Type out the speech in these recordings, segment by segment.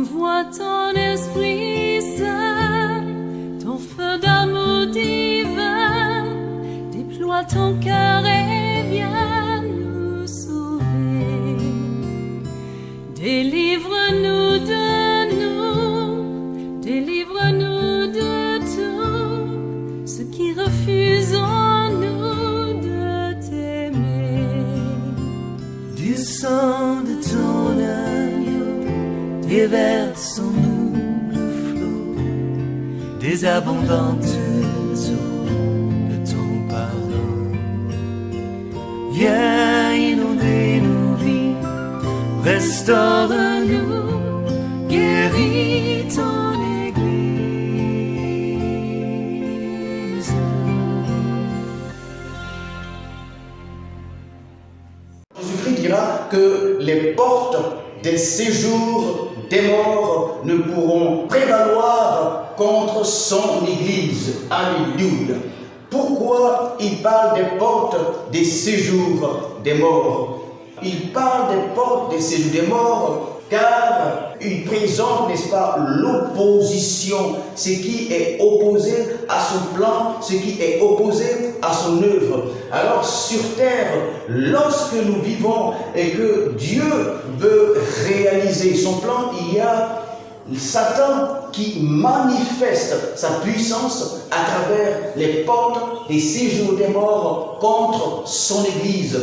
Envoie ton esprit saint, ton feu d'amour divin, déploie ton cœur et viens nous sauver. Délivre-nous de nous, délivre-nous de tout ce qui refuse en nous de t'aimer. Du sang de ton agneau, déverse en nous le flot des abondantes eaux de ton pardon. Viens inonder nos vies, restaure-nous, guéris ton Église. Jésus-Christ dira que les portes des séjours des morts ne pourront prévaloir contre son Église. Alléluia. Pourquoi il parle des portes des séjours des morts? Il parle des portes des séjours des morts car il présente, n'est-ce pas, l'opposition, ce qui est opposé à son plan, ce qui est opposé à son œuvre. Alors sur terre, lorsque nous vivons et que Dieu veut réaliser son plan, il y a Satan qui manifeste sa puissance à travers les portes des séjours des morts contre son Église.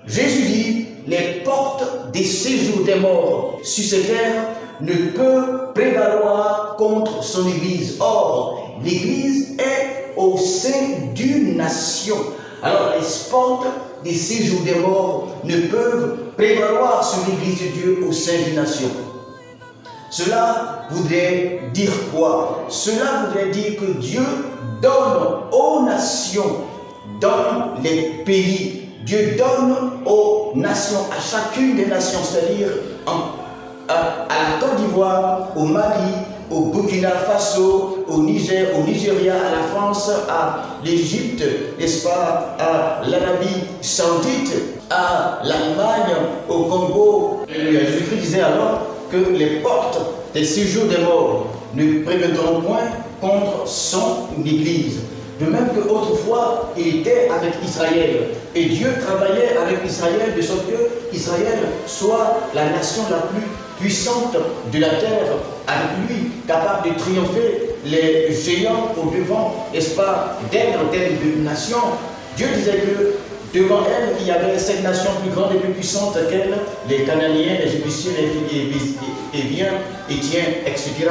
Jésus dit, les portes des séjours des morts sur cette terre ne peuvent prévaloir contre son Église. Or, l'Église est au sein d'une nation. Alors, les portes des séjours des morts ne peuvent prévaloir sur l'Église de Dieu au sein d'une nation. Cela voudrait dire quoi? Cela voudrait dire que Dieu donne aux nations, dans les pays, Dieu donne aux nations, à chacune des nations, c'est-à-dire à la Côte d'Ivoire, au Mali, au Burkina Faso, au Niger, au Nigeria, à la France, à l'Égypte, n'est-ce pas, à l'Arabie Saoudite, à l'Allemagne, au Congo. Jésus-Christ disait alors que les portes des séjours des morts ne prévaudront point contre son Église. De même qu'autrefois, il était avec Israël. Et Dieu travaillait avec Israël de sorte que Israël soit la nation la plus puissante de la terre, avec lui, capable de triompher les géants au devant, n'est-ce pas, d'elle en termes de nation. Dieu disait que devant elle, il y avait 7 nations plus grandes et plus puissantes qu'elle, les Cananéens, les Égyptiens, les Héviens, Étiens, etc.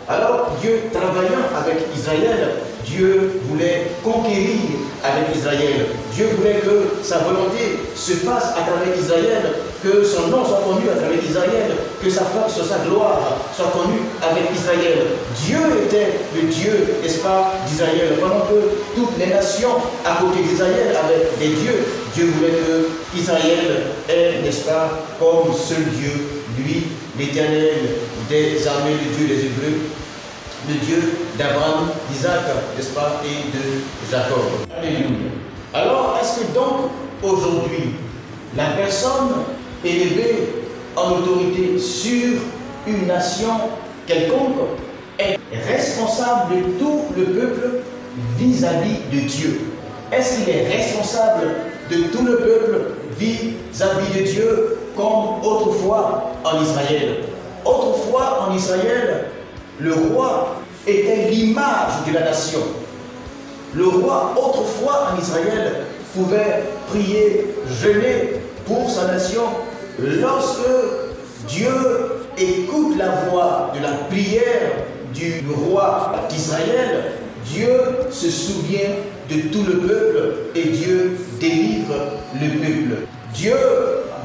Alors, Dieu travaillant avec Israël, Dieu voulait conquérir avec Israël. Dieu voulait que sa volonté se fasse à travers Israël, que son nom soit connu à travers Israël, que sa force, sa gloire soit connue avec Israël. Dieu était le Dieu, n'est-ce pas, d'Israël. Pendant que toutes les nations à côté d'Israël avaient des dieux, Dieu voulait que Israël est, n'est-ce pas, comme seul Dieu, lui, l'Éternel des armées, le Dieu des Hébreux, le Dieu d'Abraham, d'Isaac, n'est-ce pas, et de Jacob. Alléluia. Alors, est-ce que donc, aujourd'hui, la personne élevée en autorité sur une nation quelconque est responsable de tout le peuple vis-à-vis de Dieu? Est-ce qu'il est responsable de tout le peuple vis-à-vis de Dieu comme autrefois en Israël? Autrefois en Israël, le roi était l'image de la nation. Le roi, autrefois en Israël, pouvait prier, jeûner pour sa nation. Lorsque Dieu écoute la voix de la prière du roi d'Israël, Dieu se souvient de tout le peuple et Dieu délivre le peuple. Dieu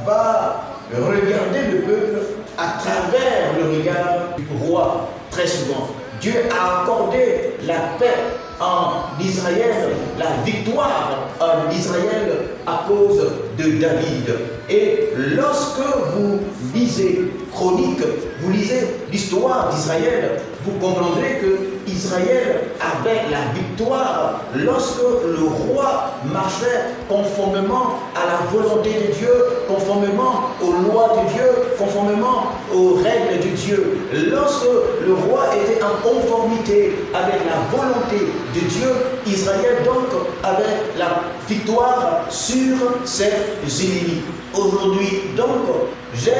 va regarder le peuple à travers le regard du roi, très souvent. Dieu a accordé la paix en Israël, la victoire en Israël à cause de David. Et lorsque vous lisez Chroniques, vous lisez l'histoire d'Israël, vous comprendrez que Israël avait la victoire lorsque le roi marchait conformément à la volonté de Dieu, conformément aux lois de Dieu, conformément aux règles de Dieu. Lorsque le roi était en conformité avec la volonté de Dieu, Israël donc avait la victoire sur ses ennemis. Aujourd'hui donc, j'ai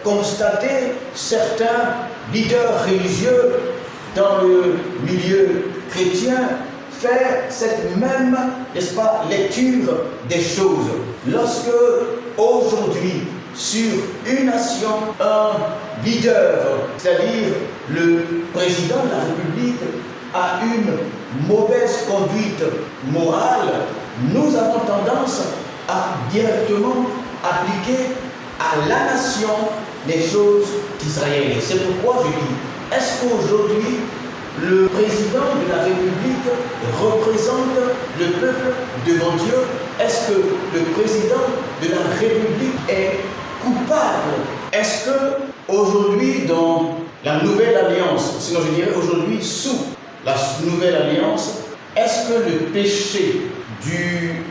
constaté certains leaders religieux dans le milieu chrétien faire cette même, n'est-ce pas, lecture des choses. Lorsque aujourd'hui, sur une nation, un leader, c'est-à-dire le président de la République, a une mauvaise conduite morale, nous avons tendance à directement appliquer à la nation les choses d'Israël. C'est pourquoi je dis, est-ce qu'aujourd'hui, le président de la République représente le peuple devant Dieu? Est-ce que le président de la République est coupable? Est-ce que aujourd'hui, dans la nouvelle alliance, sinon je dirais aujourd'hui sous la nouvelle alliance, est-ce que le péché du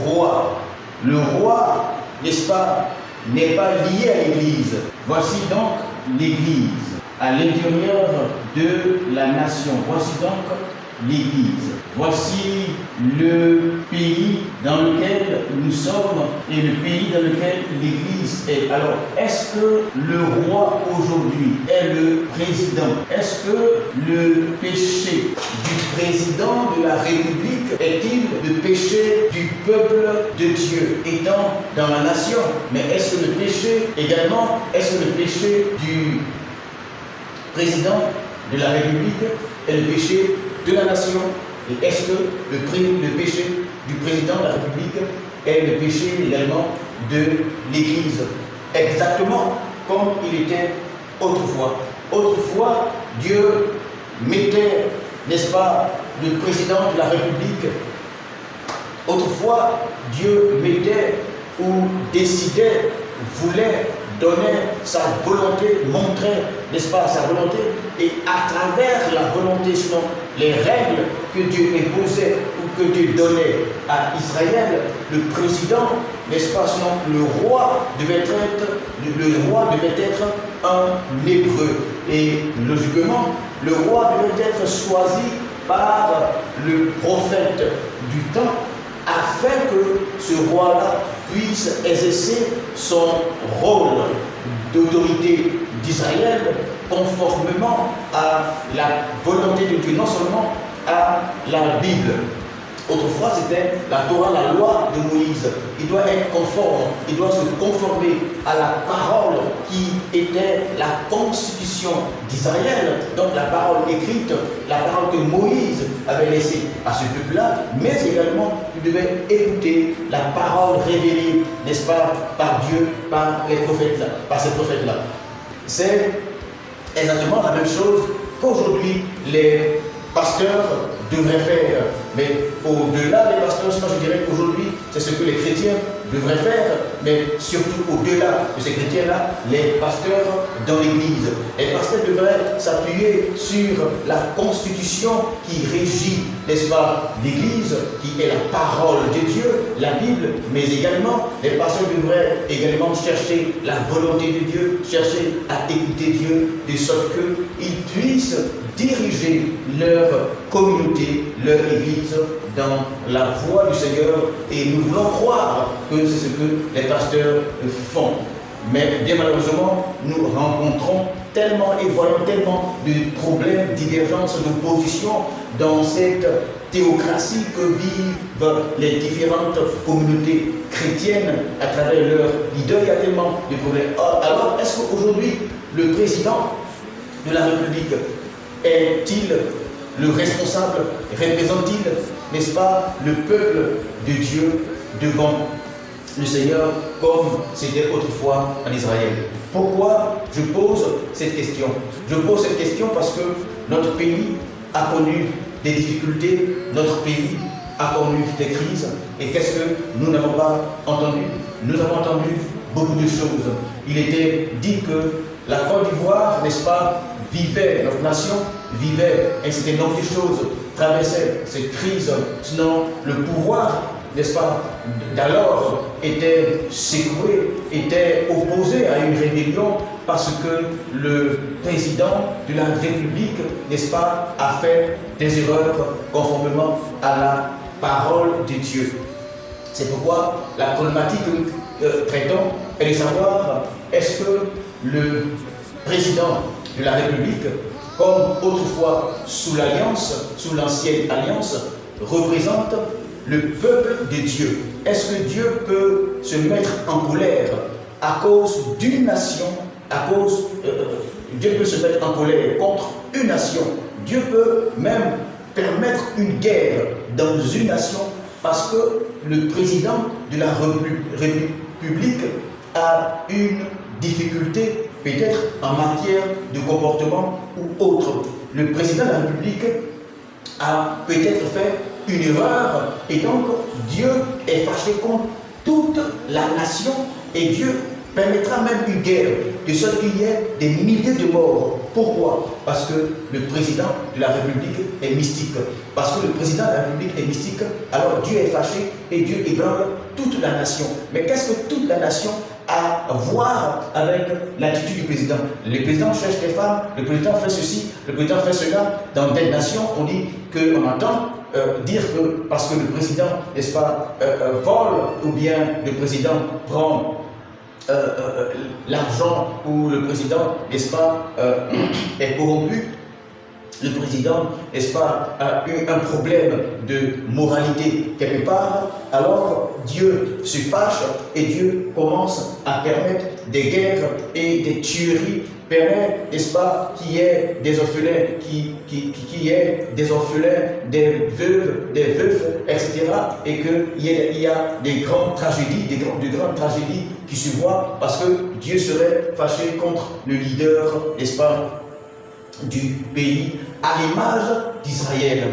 roi, le roi, n'est-ce pas, n'est pas lié à l'Église? Voici donc l'Église à l'intérieur de la nation. Voici donc l'Église. Voici le pays dans lequel nous sommes et le pays dans lequel l'Église est. Alors, est-ce que le roi aujourd'hui est le président? Est-ce que le péché du président de la République est-il le péché du peuple de Dieu étant dans la nation? Mais est-ce que le péché également, est-ce que le péché du président de la République est le péché de la nation? Et est-ce que le péché du président de la République est le péché également de l'Église? Exactement comme il était autrefois. Autrefois, Dieu mettait, n'est-ce pas, le président de la République. Autrefois, Dieu mettait ou décidait, voulait donner sa volonté, montrer, n'est-ce pas, sa volonté, et à travers la volonté, selon les règles que Dieu imposait ou que Dieu donnait à Israël, le président, n'est-ce pas, selon le roi devait être un hébreu. Et logiquement, le roi devait être choisi par le prophète du temps afin que ce roi-là puisse exercer son rôle d'autorité d'Israël conformément à la volonté de Dieu, non seulement à la Bible. Autrefois, c'était la Torah, la loi de Moïse. Il doit être conforme, il doit se conformer à la parole qui était la constitution d'Israël, donc la parole écrite, la parole que Moïse avait laissée à ce peuple-là, mais également il devait écouter la parole révélée, n'est-ce pas, par Dieu, par les prophètes, par ces prophètes-là. C'est exactement la même chose qu'aujourd'hui les pasteurs devraient faire. Mais au-delà des pasteurs, je dirais qu'aujourd'hui, c'est ce que les chrétiens devraient faire, mais surtout au-delà de ces chrétiens-là, les pasteurs dans l'Église. Les pasteurs devraient s'appuyer sur la constitution qui régit, n'est-ce pas, l'Église, qui est la parole de Dieu, la Bible, mais également, les pasteurs devraient également chercher la volonté de Dieu, chercher à écouter Dieu, de sorte qu'ils puissent diriger leur communauté, leur Église dans la voie du Seigneur, et nous voulons croire que c'est ce que les pasteurs font. Mais bien malheureusement, nous rencontrons tellement et voyons tellement de problèmes, divergences, d'opposition dans cette théocratie que vivent les différentes communautés chrétiennes à travers leurs leaders. Il y a tellement de problèmes. Alors, est-ce qu'aujourd'hui, le président de la République est-il le responsable? Représente-t-il, n'est-ce pas, le peuple de Dieu devant le Seigneur comme c'était autrefois en Israël? Pourquoi je pose cette question? Je pose cette question parce que notre pays a connu des difficultés, notre pays a connu des crises. Et qu'est-ce que nous n'avons pas entendu? Nous avons entendu beaucoup de choses. Il était dit que la Côte d'Ivoire, n'est-ce pas, vivait, notre nation vivait un certain nombre de choses, traversait cette crise, sinon le pouvoir, n'est-ce pas, d'alors était secoué, était opposé à une rébellion parce que le président de la République, n'est-ce pas, a fait des erreurs conformément à la parole de Dieu. C'est pourquoi la problématique que nous traitons est de savoir est-ce que le président de la République, comme autrefois sous l'Alliance, sous l'ancienne Alliance, représente le peuple de Dieu. Est-ce que Dieu peut se mettre en colère à cause d'une nation, Dieu peut se mettre en colère contre une nation. Dieu peut même permettre une guerre dans une nation parce que le président de la République a une difficulté peut-être en matière de comportement ou autre. Le président de la République a peut-être fait une erreur et donc Dieu est fâché contre toute la nation et Dieu permettra même une guerre, de sorte qu'il y ait des milliers de morts. Pourquoi? Parce que le président de la République est mystique. Parce que le président de la République est mystique, alors Dieu est fâché et Dieu ébranle toute la nation. Mais qu'est-ce que toute la nation a à voir avec l'attitude du président? Le président cherche des femmes, le président fait ceci, le président fait cela. Dans des nations, on dit qu'on entend dire que parce que le président, n'est-ce pas, vole ou bien le président prend l'argent ou le président, n'est-ce pas, est corrompu, le président, n'est-ce pas, a eu un problème de moralité quelque part, alors Dieu se fâche et Dieu commence à permettre des guerres et des tueries, permet, n'est-ce pas, qu'il y ait des orphelins, qu'il y ait des orphelins, des veuves, des veufs, etc. Et qu'il y a des grandes tragédies, de grandes tragédies qui se voient parce que Dieu serait fâché contre le leader, n'est-ce pas, du pays, à l'image d'Israël.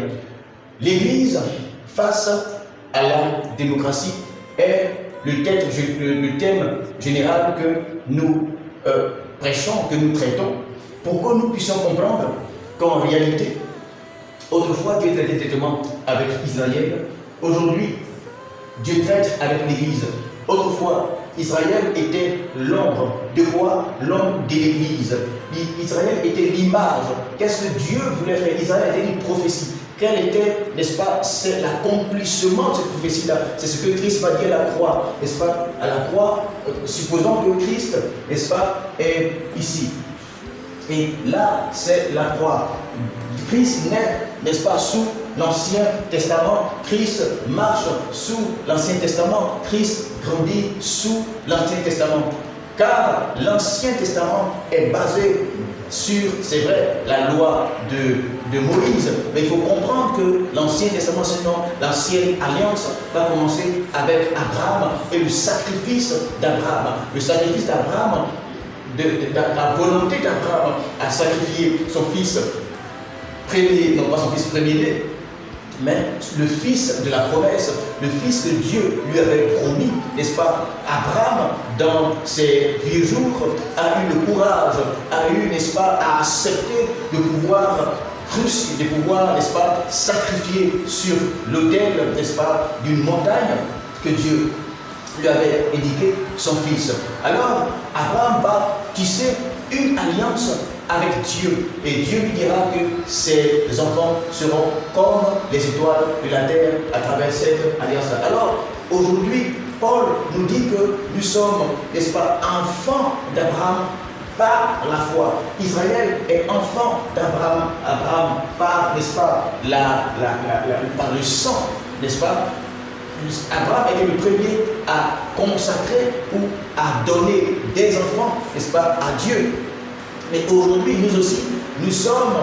L'Église, face à la démocratie, est le thème général que nous prêchons, que nous traitons, pour que nous puissions comprendre qu'en réalité, autrefois Dieu traitait directement avec Israël, aujourd'hui Dieu traite avec l'Église. Autrefois, Israël était l'ombre de quoi? L'ombre de l'Église. Israël était l'image. Qu'est-ce que Dieu voulait faire? Israël était une prophétie. Quel était, n'est-ce pas, c'est l'accomplissement de cette prophétie-là. C'est ce que Christ va dire à la croix, n'est-ce pas? À la croix, supposons que Christ, n'est-ce pas, est ici. Et là, c'est la croix. Christ naît, n'est-ce pas, sous l'Ancien Testament. Christ marche sous l'Ancien Testament. Christ grandit sous l'Ancien Testament. Car l'Ancien Testament est basé sur, c'est vrai, la loi de Moïse, mais il faut comprendre que l'Ancien Testament, sinon l'Ancienne Alliance, va commencer avec Abraham et le sacrifice d'Abraham. Le sacrifice d'Abraham, la volonté d'Abraham à sacrifier son fils premier, non pas son fils premier-né, mais le fils de la promesse, le fils que Dieu lui avait promis, n'est-ce pas? Abraham, dans ses vieux jours, a eu le courage, a eu, n'est-ce pas, à accepter de pouvoir n'est-ce pas, sacrifier sur l'autel, n'est-ce pas, d'une montagne que Dieu lui avait indiqué son fils. Alors, Abraham va tisser une alliance avec Dieu. Et Dieu lui dira que ses enfants seront comme les étoiles de la terre à travers cette alliance-là. Alors, aujourd'hui, Paul nous dit que nous sommes, n'est-ce pas, enfants d'Abraham par la foi. Israël est enfant d'Abraham. Abraham par, n'est-ce pas, par le sang, n'est-ce pas? Abraham était le premier à consacrer ou à donner des enfants, n'est-ce pas, à Dieu. Mais aujourd'hui, nous aussi, nous sommes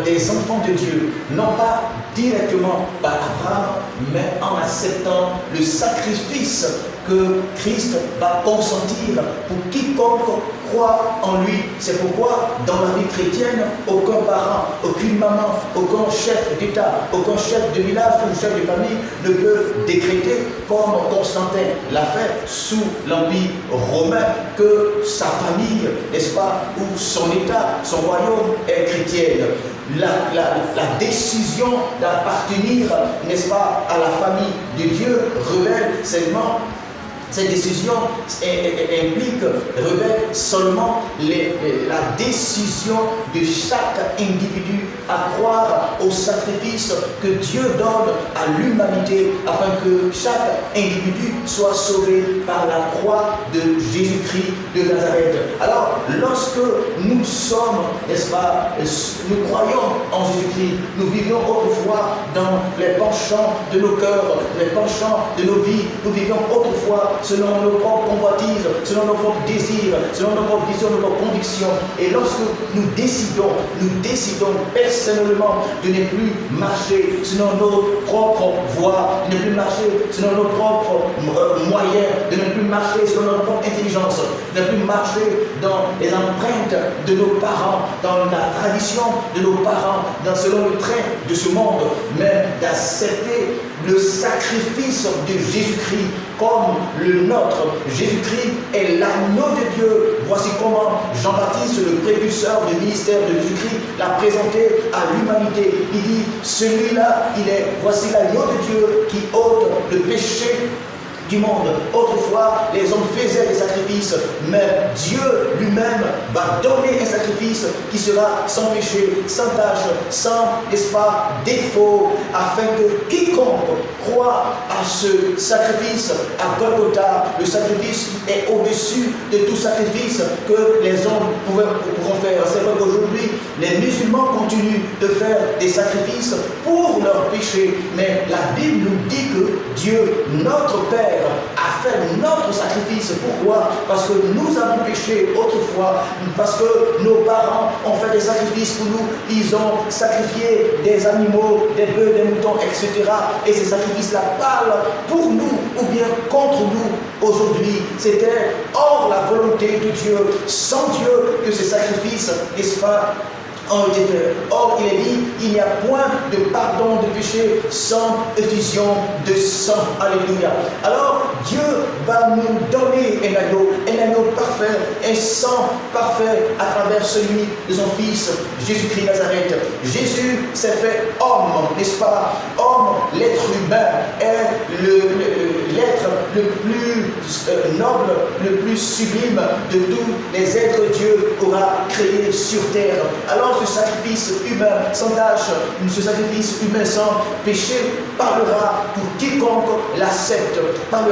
des enfants de Dieu, non pas directement par Abraham, mais en acceptant le sacrifice que Christ va consentir pour quiconque croit en lui. C'est pourquoi dans la vie chrétienne, aucun parent, aucune maman, aucun chef d'État, aucun chef de village ou chef de famille ne peut décréter, comme Constantin l'a fait sous l'Empire romain, que sa famille, n'est-ce pas, ou son État, son royaume est chrétienne. La décision d'appartenir, n'est-ce pas, à la famille de Dieu révèle seulement. Cette décision implique, révèle seulement la décision de chaque individu à croire au sacrifice que Dieu donne à l'humanité afin que chaque individu soit sauvé par la croix de Jésus-Christ de Nazareth. Alors, lorsque nous sommes, n'est-ce pas, nous croyons en Jésus-Christ, nous vivions autrefois dans les penchants de nos cœurs, les penchants de nos vies, nous vivions autrefois selon nos propres convoitises, selon nos propres désirs, selon nos propres visions, nos propres convictions. Et lorsque nous décidons personnellement de ne plus marcher selon nos propres voies, de ne plus marcher selon nos propres moyens, de ne plus marcher selon notre propre intelligence, de ne plus marcher dans les empreintes de nos parents, dans la tradition de nos parents, selon le train de ce monde, mais d'accepter le sacrifice de Jésus-Christ comme le nôtre. Jésus-Christ est l'agneau de Dieu. Voici comment Jean-Baptiste, le précurseur du ministère de Jésus-Christ, l'a présenté à l'humanité. Il dit, celui-là, voici l'agneau de Dieu qui ôte le péché du monde. Autrefois, les hommes faisaient des sacrifices, mais Dieu lui-même va donner un sacrifice qui sera sans péché, sans tache, sans, n'est-ce pas, défaut, afin que quiconque croit à ce sacrifice à Golgotha, le sacrifice est au-dessus de tout sacrifice que les hommes pourront faire. C'est vrai qu'aujourd'hui, les musulmans continuent de faire des sacrifices pour leurs péchés, mais la Bible nous dit que Dieu, notre Père, a fait notre sacrifice. Pourquoi? Parce que nous avons péché autrefois, parce que nos parents ont fait des sacrifices pour nous, ils ont sacrifié des animaux, des bœufs, des moutons, etc. Et ces sacrifices-là parlent pour nous ou bien contre nous aujourd'hui. C'était hors la volonté de Dieu, sans Dieu, que ces sacrifices, n'est-ce pas, ont été faits. Or, il est dit, il n'y a point de pardon de péché sans effusion de sang. Alléluia. Alors, Dieu va nous donner un agneau parfait, un sang parfait à travers celui de son Fils, Jésus-Christ Nazareth. Jésus s'est fait homme, n'est-ce pas? Homme, l'être humain est l'être le plus noble, le plus sublime de tous les êtres Dieu aura créés sur terre. Alors, ce sacrifice humain sans tâche, ce sacrifice humain sans péché parlera pour quiconque l'accepte, car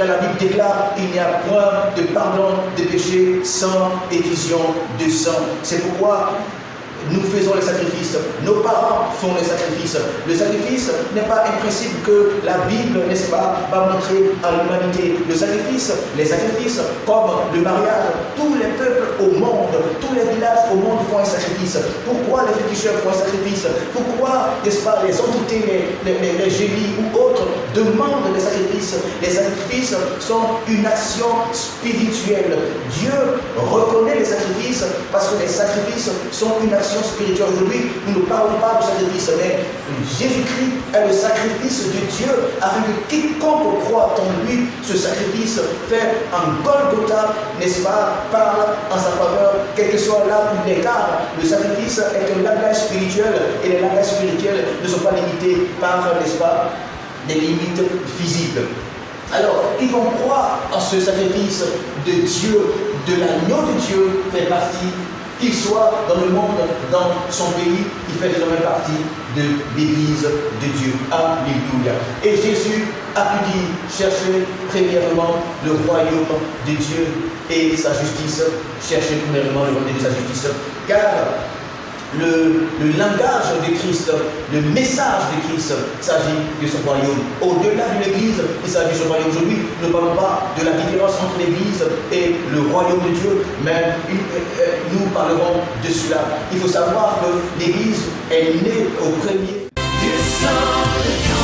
la Bible déclare il n'y a point de pardon de péché sans effusion de sang. C'est pourquoi nous faisons les sacrifices, nos parents font les sacrifices. Le sacrifice n'est pas un principe que la Bible, n'est-ce pas, va montrer à l'humanité. Les sacrifices, comme le mariage, tous les peuples au monde, tous les villages au monde font un sacrifice. Pourquoi les féticheurs font un sacrifice? Pourquoi, n'est-ce pas, les entités, les génies ou autres demandent des sacrifices? Les sacrifices sont une action spirituelle. Dieu reconnaît les sacrifices parce que les sacrifices sont une action spirituelle. Aujourd'hui, nous ne parlons pas de sacrifice, mais Jésus-Christ est le sacrifice de Dieu afin que quiconque croit en lui, ce sacrifice fait en Golgotha, n'est-ce pas, parle en sa faveur, quel que soit là où il est, car le sacrifice est un langage spirituel et les langages spirituels ne sont pas limités par, n'est-ce pas, des limites physiques. Alors, quiconque croit en ce sacrifice de Dieu, de l'agneau de Dieu, fait partie, qu'il soit dans le monde, dans son pays, il fait désormais partie de l'Église de Dieu. Alléluia. Et Jésus a pu dire, cherchez premièrement le royaume de Dieu et sa justice. Cherchez premièrement le royaume de sa justice. Car le langage de Christ, le message de Christ. Il s'agit de son royaume. Au-delà de l'Église, il s'agit de son royaume. Aujourd'hui, nous ne parlons pas de la différence entre l'Église et le royaume de Dieu, mais nous parlerons de cela. Il faut savoir que l'Église est née au premier. Du sang de